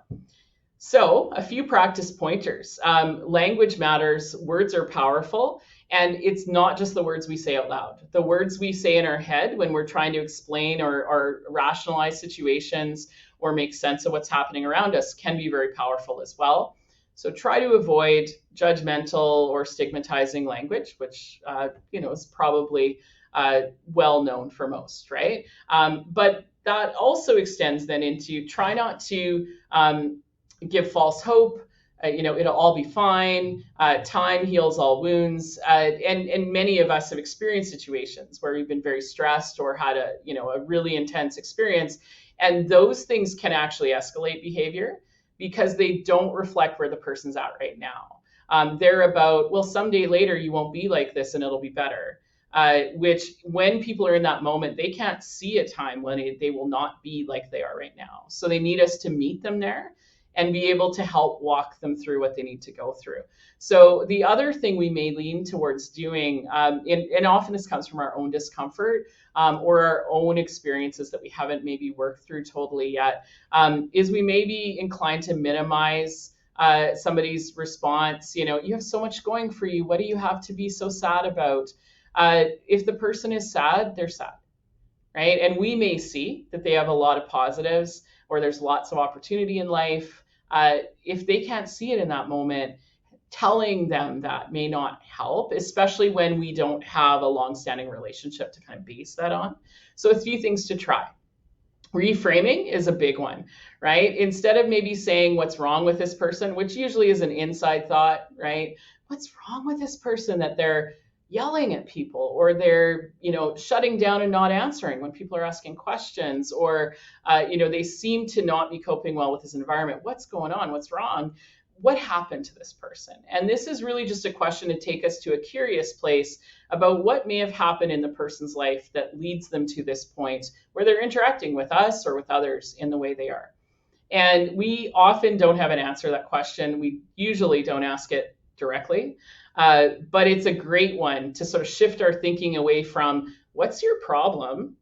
So, a few practice pointers. Language matters, words are powerful, and it's not just the words we say out loud. The words we say in our head when we're trying to explain or rationalize situations or make sense of what's happening around us can be very powerful as well. So, try to avoid judgmental or stigmatizing language, which is probably well known for most, right? But that also extends then into try not to give false hope. It'll all be fine. Time heals all wounds. And many of us have experienced situations where we've been very stressed or had a really intense experience. And those things can actually escalate behavior because they don't reflect where the person's at right now. They're about, well, someday later you won't be like this and it'll be better. Which when people are in that moment, they can't see a time when they will not be like they are right now. So they need us to meet them there and be able to help walk them through what they need to go through. So the other thing we may lean towards doing, and often this comes from our own discomfort or our own experiences that we haven't maybe worked through totally yet, is we may be inclined to minimize somebody's response. You have so much going for you. What do you have to be so sad about? If the person is sad, they're sad, right? And we may see that they have a lot of positives or there's lots of opportunity in life. If they can't see it in that moment, telling them that may not help, especially when we don't have a long-standing relationship to kind of base that on. So a few things to try. Reframing is a big one, right? Instead of maybe saying what's wrong with this person, which usually is an inside thought, right? What's wrong with this person that they're yelling at people or they're shutting down and not answering when people are asking questions, or they seem to not be coping well with this environment. What's going on? What's wrong? What happened to this person? And this is really just a question to take us to a curious place about what may have happened in the person's life that leads them to this point where they're interacting with us or with others in the way they are. And we often don't have an answer to that question. We usually don't ask it directly. But it's a great one to sort of shift our thinking away from what's your problem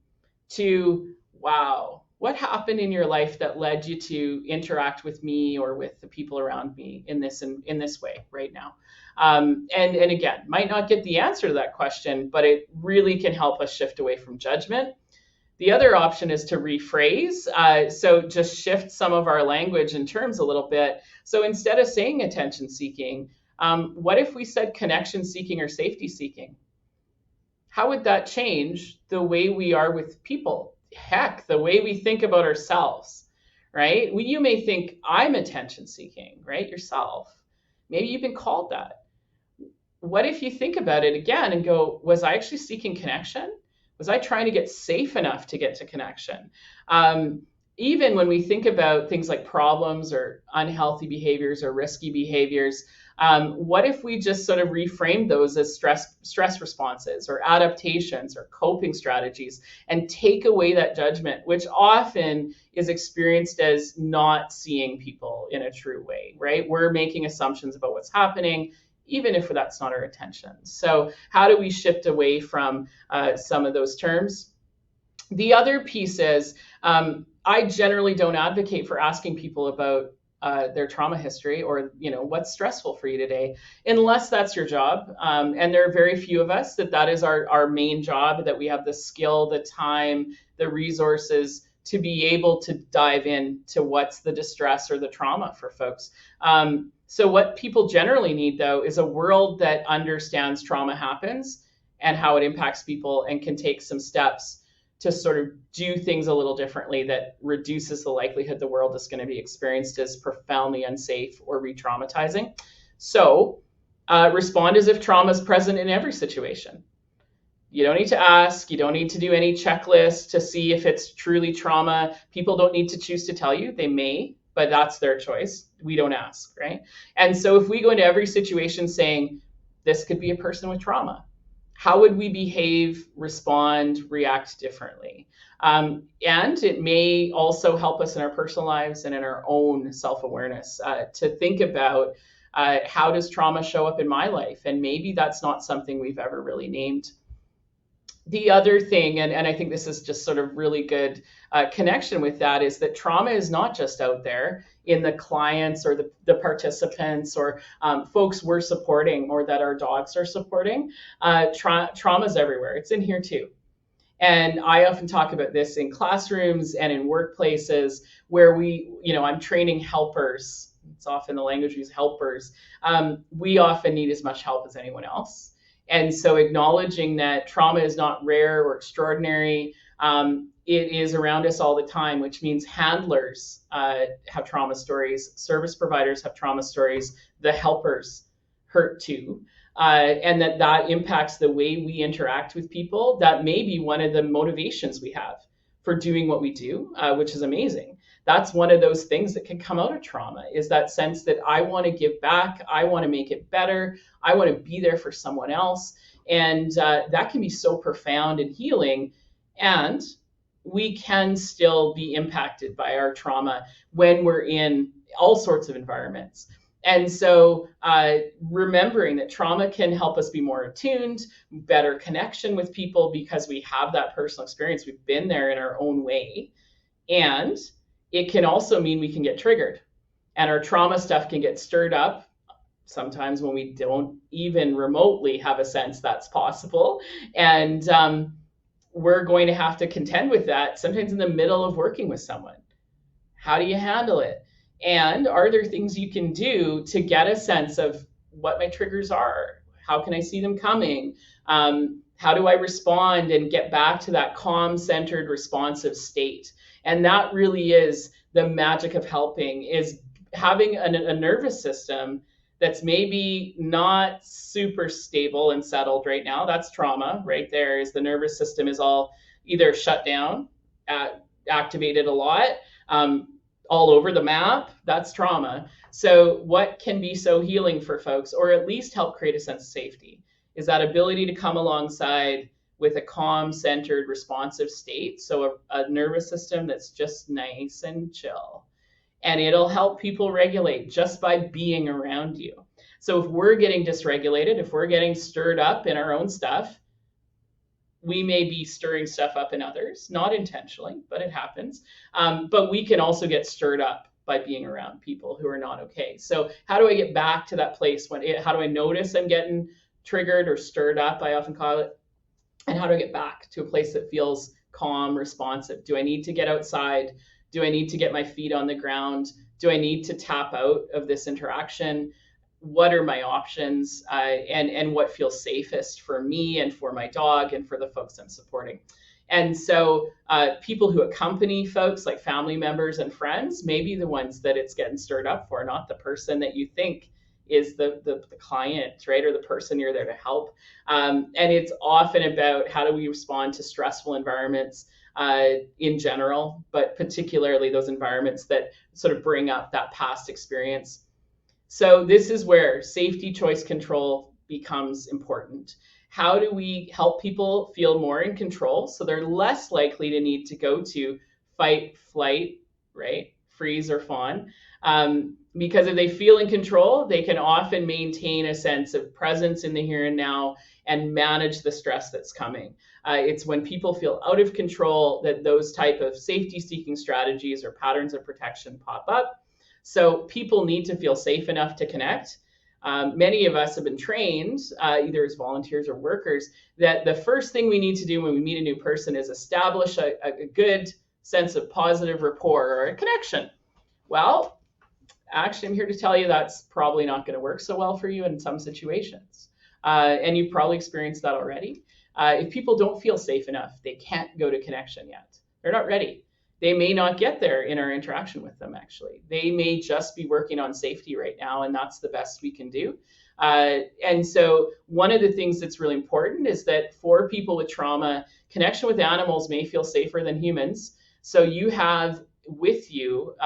to, wow, what happened in your life that led you to interact with me or with the people around me in this way right now? And again, might not get the answer to that question, but it really can help us shift away from judgment. The other option is to rephrase. So just shift some of our language and terms a little bit. So instead of saying attention seeking, what if we said connection seeking or safety seeking? How would that change the way we are with people? Heck, the way we think about ourselves, right? You may think I'm attention seeking, right? Yourself. Maybe you've been called that. What if you think about it again and go, was I actually seeking connection? Was I trying to get safe enough to get to connection? Even when we think about things like problems or unhealthy behaviors or risky behaviors, what if we just sort of reframe those as stress responses or adaptations or coping strategies and take away that judgment, which often is experienced as not seeing people in a true way, right? We're making assumptions about what's happening, even if that's not our intention. So how do we shift away from some of those terms? The other piece is I generally don't advocate for asking people about their trauma history or what's stressful for you today, unless that's your job. And there are very few of us that is our main job, that we have the skill, the time, the resources to be able to dive into what's the distress or the trauma for folks. So what people generally need, though, is a world that understands trauma happens and how it impacts people and can take some steps to sort of do things a little differently that reduces the likelihood the world is going to be experienced as profoundly unsafe or re-traumatizing. So respond as if trauma is present in every situation. You don't need to ask. You don't need to do any checklist to see if it's truly trauma. People don't need to choose to tell you. They may, but that's their choice. We don't ask, right? And so if we go into every situation saying, this could be a person with trauma, how would we behave, respond, react differently? And it may also help us in our personal lives and in our own self-awareness to think about how does trauma show up in my life? And maybe that's not something we've ever really named. The other thing, and I think this is just sort of really good connection with that, is that trauma is not just out there in the clients or the participants or folks we're supporting or that our dogs are supporting. Trauma is everywhere. It's in here too. And I often talk about this in classrooms and in workplaces where I'm training helpers. It's often the language we use, helpers. We often need as much help as anyone else. And so acknowledging that trauma is not rare or extraordinary, it is around us all the time, which means handlers have trauma stories, service providers have trauma stories, the helpers hurt too. And that impacts the way we interact with people. That may be one of the motivations we have for doing what we do, which is amazing. That's one of those things that can come out of trauma, is that sense that I want to give back, I want to make it better, I want to be there for someone else. And that can be so profound and healing. And we can still be impacted by our trauma when we're in all sorts of environments. And so remembering that trauma can help us be more attuned, better connection with people because we have that personal experience. We've been there in our own way. And it can also mean we can get triggered and our trauma stuff can get stirred up sometimes when we don't even remotely have a sense that's possible. And we're going to have to contend with that sometimes in the middle of working with someone. How do you handle it? And are there things you can do to get a sense of what my triggers are? How can I see them coming? How do I respond and get back to that calm, centered, responsive state? And that really is the magic of helping, is having a nervous system that's maybe not super stable and settled right now. That's trauma right there, is the nervous system is all either shut down, activated a lot, all over the map. That's trauma. So what can be so healing for folks, or at least help create a sense of safety, is that ability to come alongside with a calm, centered, responsive state. So a nervous system that's just nice and chill. And it'll help people regulate just by being around you. So if we're getting dysregulated, if we're getting stirred up in our own stuff, we may be stirring stuff up in others, not intentionally, but it happens. But we can also get stirred up by being around people who are not okay. So how do I get back to that place how do I notice I'm getting triggered or stirred up, I often call it, and how do I get back to a place that feels calm, responsive? Do I need to get outside? Do I need to get my feet on the ground? Do I need to tap out of this interaction? What are my options, and what feels safest for me and for my dog and for the folks I'm supporting? And so people who accompany folks, like family members and friends, may be the ones that it's getting stirred up for, not the person that you think is the client, right? Or the person you're there to help. And it's often about how do we respond to stressful environments in general, but particularly those environments that sort of bring up that past experience. So this is where safety choice control becomes important. How do we help people feel more in control so they're less likely to need to go to fight, flight, right? Freeze or fawn. Because if they feel in control, they can often maintain a sense of presence in the here and now and manage the stress that's coming. It's when people feel out of control that those type of safety-seeking strategies or patterns of protection pop up. So people need to feel safe enough to connect. Many of us have been trained, either as volunteers or workers, that the first thing we need to do when we meet a new person is establish a good sense of positive rapport or a connection. Well, actually, I'm here to tell you that's probably not going to work so well for you in some situations. And you've probably experienced that already. If people don't feel safe enough, they can't go to connection yet. They're not ready. They may not get there in our interaction with them, actually. They may just be working on safety right now, and that's the best we can do. And so one of the things that's really important is that for people with trauma, connection with animals may feel safer than humans. So you have with you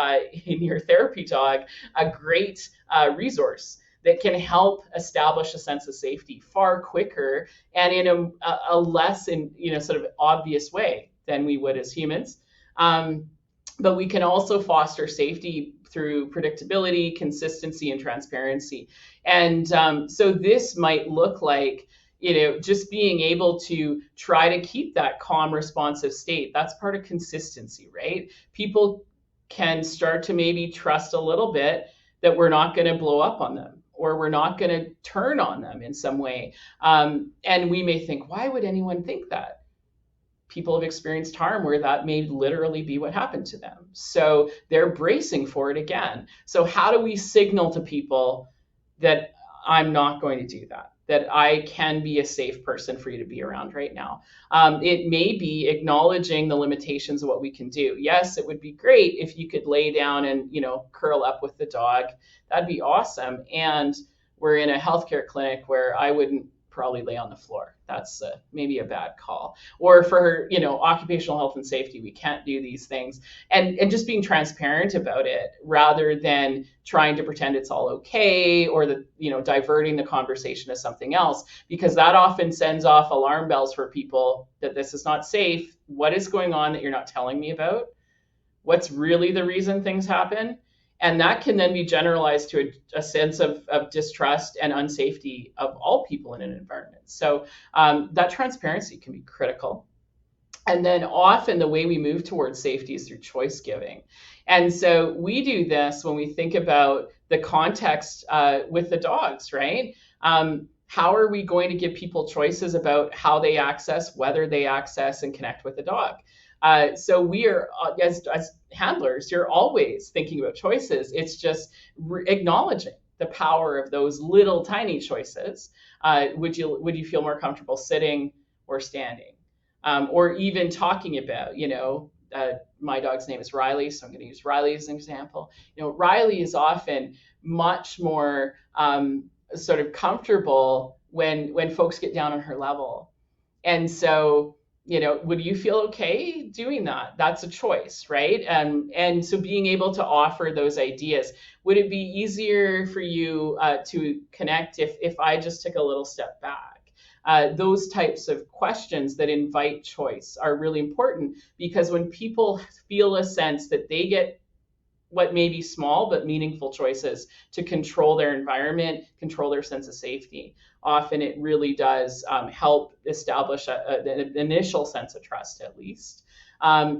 in your therapy dog a great resource that can help establish a sense of safety far quicker and in a less sort of obvious way than we would as humans. But we can also foster safety through predictability, consistency, and transparency. And so this might look like just being able to try to keep that calm, responsive state, that's part of consistency, right? People can start to maybe trust a little bit that we're not going to blow up on them or we're not going to turn on them in some way. And we may think, why would anyone think that? People have experienced harm where that may literally be what happened to them. So they're bracing for it again. So, how do we signal to people that I'm not going to do that? That I can be a safe person for you to be around right now. It may be acknowledging the limitations of what we can do. Yes, it would be great if you could lay down and curl up with the dog. That'd be awesome. And we're in a healthcare clinic where I wouldn't probably lay on the floor. That's maybe a bad call. Or for occupational health and safety, we can't do these things, and just being transparent about it rather than trying to pretend it's all okay or that diverting the conversation to something else, because that often sends off alarm bells for people that this is not safe. What is going on that you're not telling me about? What's really the reason things happen? And that can then be generalized to a sense of distrust and unsafety of all people in an environment. So that transparency can be critical. And then often the way we move towards safety is through choice giving. And so we do this when we think about the context with the dogs, right? How are we going to give people choices about how they access, whether they access and connect with the dog? So we are, as handlers, you're always thinking about choices. It's just acknowledging the power of those little tiny choices. Would you feel more comfortable sitting or standing, or even talking about, my dog's name is Riley, so I'm going to use Riley as an example. Riley is often much more sort of comfortable when folks get down on her level, and so would you feel okay doing that? That's a choice, right? And so being able to offer those ideas. Would it be easier for you to connect if I just took a little step back? Those types of questions that invite choice are really important, because when people feel a sense that they get what may be small but meaningful choices to control their environment, control their sense of safety, often it really does help establish an initial sense of trust, at least.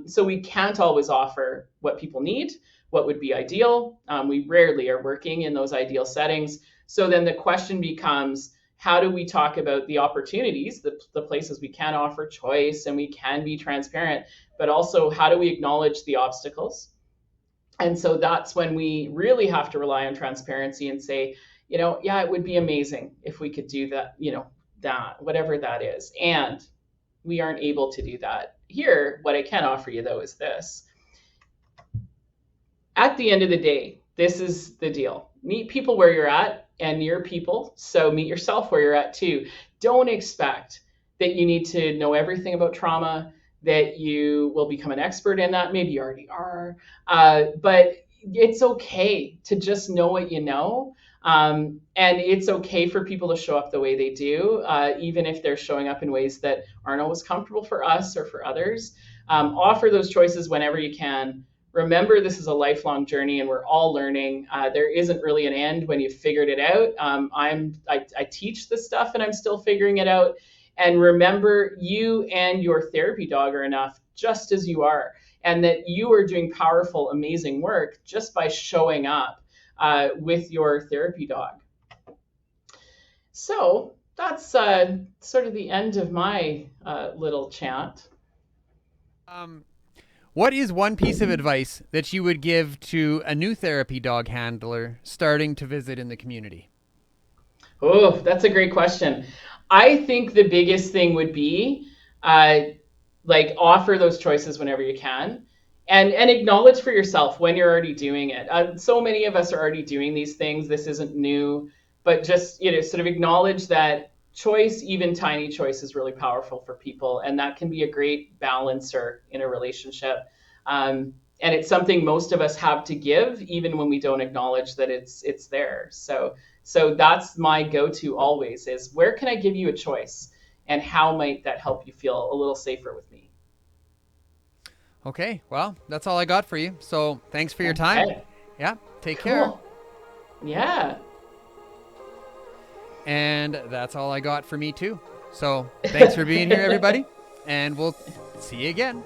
So we can't always offer what people need, what would be ideal. We rarely are working in those ideal settings. So then the question becomes, how do we talk about the opportunities, the places we can offer choice and we can be transparent, but also how do we acknowledge the obstacles? And so that's when we really have to rely on transparency and say, yeah, it would be amazing if we could do that, that, whatever that is. And we aren't able to do that here. What I can offer you, though, is this. At the end of the day, this is the deal. Meet people where you're at, and you're people. So meet yourself where you're at, too. Don't expect that you need to know everything about trauma, that you will become an expert in that. Maybe you already are. But it's okay to just know what you know. And it's okay for people to show up the way they do, even if they're showing up in ways that aren't always comfortable for us or for others. Offer those choices whenever you can. Remember, this is a lifelong journey and we're all learning. There isn't really an end when you've figured it out. I teach this stuff and I'm still figuring it out. And remember, you and your therapy dog are enough just as you are, and that you are doing powerful, amazing work just by showing up with your therapy dog. So that's sort of the end of my little chant. What is one piece of advice that you would give to a new therapy dog handler starting to visit in the community? Oh, that's a great question. I think the biggest thing would be uh, like offer those choices whenever you can, and acknowledge for yourself when you're already doing it. So many of us are already doing these things. This isn't new, but just sort of acknowledge that choice, even tiny choice, is really powerful for people, and that can be a great balancer in a relationship. And it's something most of us have to give, even when we don't acknowledge that it's there. So that's my go-to always, is where can I give you a choice, and how might that help you feel a little safer with me? Okay, well, that's all I got for you. So thanks for your time. Okay, Yeah, take care. cool. Yeah. And that's all I got for me, too. So thanks for being here, everybody. And we'll see you again.